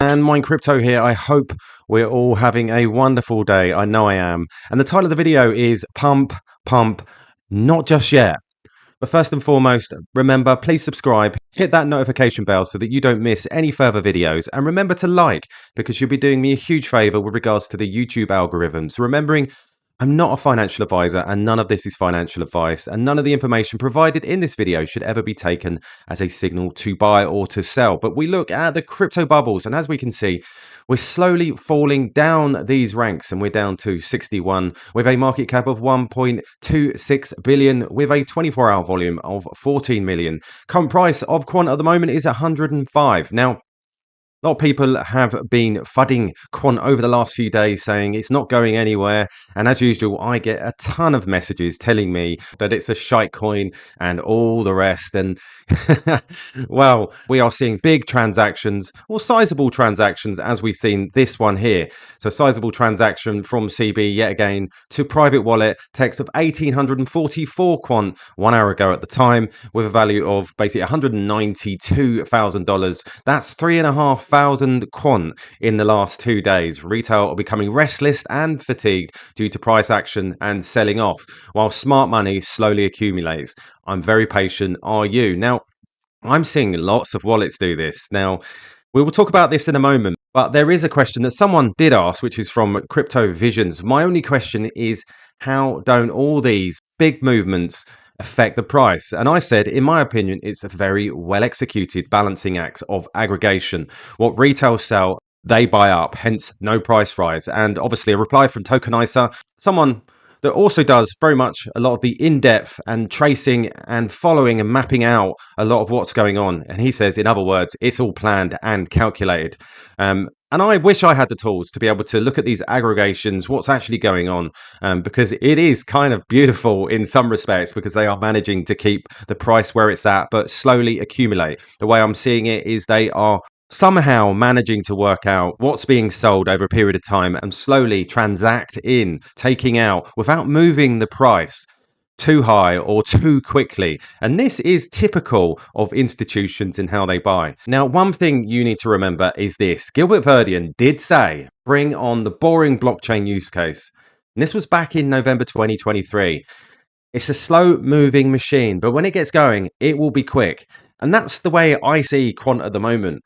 And Mine Crypto here. I hope we're all having a wonderful day. I know I am. And the title of the video is Pump, Pump, Not Just Yet. But first and foremost, remember, please subscribe, hit that notification bell so that you don't miss any further videos. And remember to like, because you'll be doing me a huge favor with regards to the YouTube algorithms. Remembering, I'm not a financial advisor and none of this is financial advice, and none of the information provided in this video should ever be taken as a signal to buy or to sell. But we look at the crypto bubbles, and as we can see, we're slowly falling down these ranks, and we're down to 61 with a market cap of 1.26 billion with a 24-hour volume of 14 million. Current price of Quant at the moment is 105. Now, a lot of people have been fudding Quant over the last few days saying it's not going anywhere. And as usual, I get a ton of messages telling me that it's a shite coin and all the rest. And well, we are seeing big transactions or sizable transactions as we've seen this one here. So sizable transaction from CB yet again to private wallet, text of 1,844 Quant 1 hour ago at the time with a value of basically $192,000. That's 3,500 Quant in the last 2 days. Retail are becoming restless and fatigued due to price action and selling off, while smart money slowly accumulates. I'm very patient. Are you? Now, I'm seeing lots of wallets do this. Now, we will talk about this in a moment, but there is a question that someone did ask, which is from Crypto Visions. My only question is, how don't all these big movements affect the price? And I said, in my opinion, it's a very well executed balancing act of aggregation. What retail sell, they buy up, hence no price rise. And obviously a reply from Tokenizer, someone that also does very much a lot of the in-depth and tracing and following and mapping out a lot of what's going on. And he says, in other words, it's all planned and calculated. And I wish I had the tools to be able to look at these aggregations, what's actually going on, because it is kind of beautiful in some respects, because they are managing to keep the price where it's at, but slowly accumulate. The way I'm seeing it is they are somehow managing to work out what's being sold over a period of time and slowly transact in, taking out without moving the price too high or too quickly. And this is typical of institutions in how they buy. Now, one thing you need to remember is this. Gilbert Verdian did say, bring on the boring blockchain use case. And this was back in November 2023. It's a slow moving machine, but when it gets going, it will be quick. And that's the way I see Quant at the moment,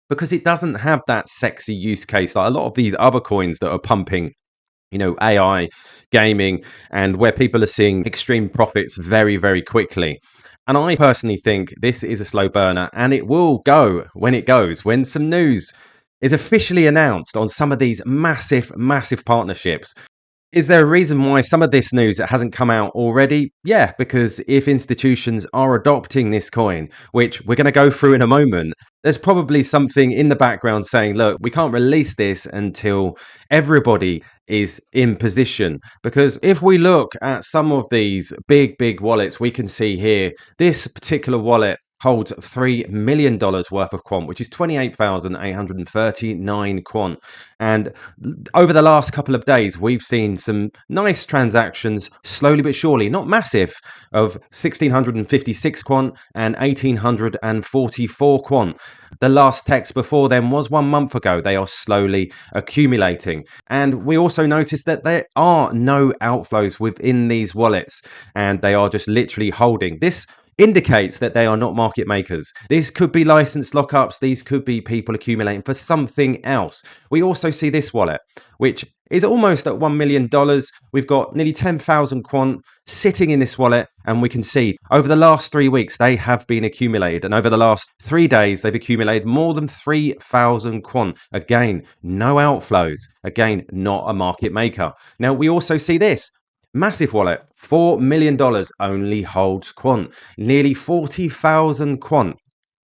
because it doesn't have that sexy use case like a lot of these other coins that are pumping, you know, AI, gaming, and where people are seeing extreme profits very, very quickly. And I personally think this is a slow burner, and it will go when it goes, when some news is officially announced on some of these massive, massive partnerships. Is there a reason why some of this news hasn't come out already? Yeah, because if institutions are adopting this coin, which we're going to go through in a moment, there's probably something in the background saying, look, we can't release this until everybody is in position. Because if we look at some of these big, big wallets, we can see here, this particular wallet holds $3 million worth of Quant, which is 28,839 Quant. And over the last couple of days, we've seen some nice transactions, slowly but surely, not massive, of 1,656 Quant and 1,844 Quant. The last text before them was 1 month ago. They are slowly accumulating. And we also noticed that there are no outflows within these wallets, and they are just literally holding. This indicates that they are not market makers. These could be license lockups. These could be people accumulating for something else. We also see this wallet, which is almost at $1 million. We've got nearly 10,000 Quant sitting in this wallet, and we can see over the last 3 weeks, they have been accumulated. And over the last 3 days, they've accumulated more than 3,000 Quant. Again, no outflows. Again, not a market maker. Now, we also see this. Massive wallet, $4 million only holds Quant, nearly 40,000 Quant.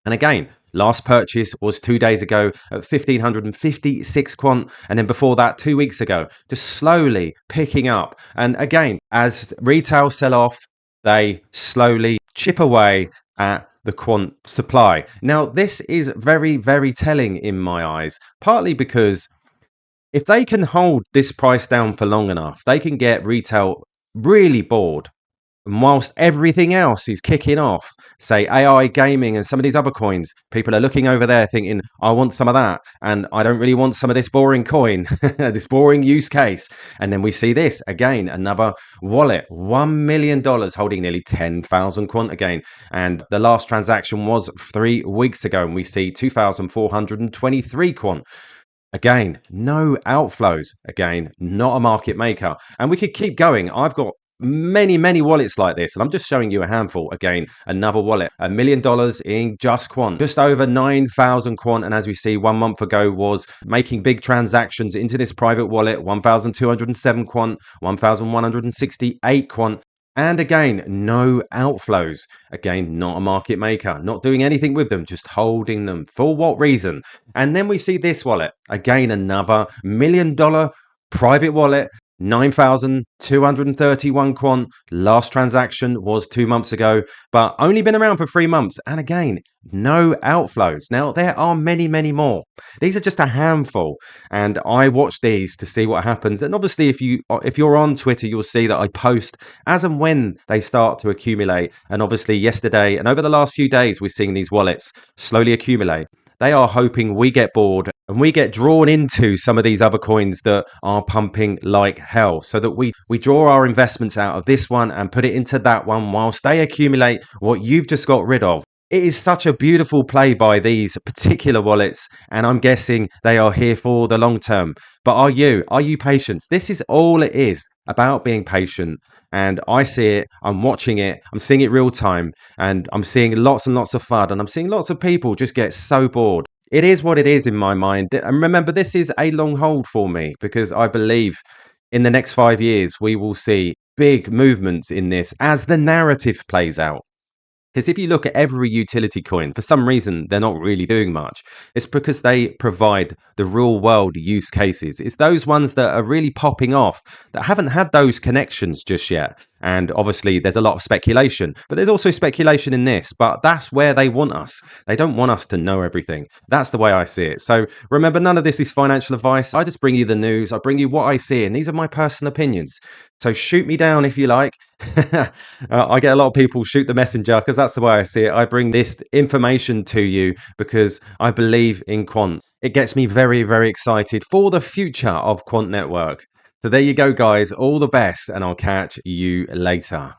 And again, last purchase was 2 days ago at 1,556 Quant. And then before that, 2 weeks ago, just slowly picking up. And again, as retail sell off, they slowly chip away at the Quant supply. Now, this is very, very telling in my eyes, partly because if they can hold this price down for long enough, they can get retail really bored And whilst everything else is kicking off, say AI gaming and some of these other coins, people are looking over there thinking, I want some of that. And I don't really want some of this boring coin, this boring use case. And then we see this again, another wallet, $1 million holding nearly 10,000 quant again. And the last transaction was 3 weeks ago. And we see 2,423 quant. Again, no outflows. Again, not a market maker. And we could keep going. I've got many wallets like this, and I'm just showing you a handful. Again, another wallet, $1 million in just quant, just over 9,000 quant. And as we see, 1 month ago was making big transactions into this private wallet, 1,207 quant, 1,168 quant. And again, no outflows. Again, not a market maker, not doing anything with them, just holding them. For what reason? And then we see this wallet. Again, another $1 million private wallet, 9,231 quant. Last transaction was 2 months ago, but only been around for 3 months. And again, no outflows. Now, there are many more. These are just a handful. And I watch these to see what happens. And obviously, if you're on Twitter, you'll see that I post as and when they start to accumulate. And obviously, yesterday and over the last few days, we're seeing these wallets slowly accumulate. They are hoping we get bored and we get drawn into some of these other coins that are pumping like hell, so that we draw our investments out of this one and put it into that one whilst they accumulate what you've just got rid of. It is such a beautiful play by these particular wallets, and I'm guessing they are here for the long term. But are you? Are you patient? This is all it is, about being patient. And I see it, I'm watching it, I'm seeing it real time, and I'm seeing lots and lots of FUD, and I'm seeing lots of people just get so bored. It is what it is in my mind. And remember, this is a long hold for me, because I believe in the next 5 years, we will see big movements in this as the narrative plays out. Because if you look at every utility coin, for some reason, they're not really doing much. It's because they provide the real world use cases. It's those ones that are really popping off that haven't had those connections just yet. And obviously, there's a lot of speculation, but there's also speculation in this. But that's where they want us. They don't want us to know everything. That's the way I see it. So remember, none of this is financial advice. I just bring you the news. I bring you what I see. And these are my personal opinions. So shoot me down if you like. I get a lot of people shoot the messenger, because that's the way I see it. I bring this information to you because I believe in quant. It gets me very excited for the future of Quant Network. So there you go, guys. All the best, and I'll catch you later.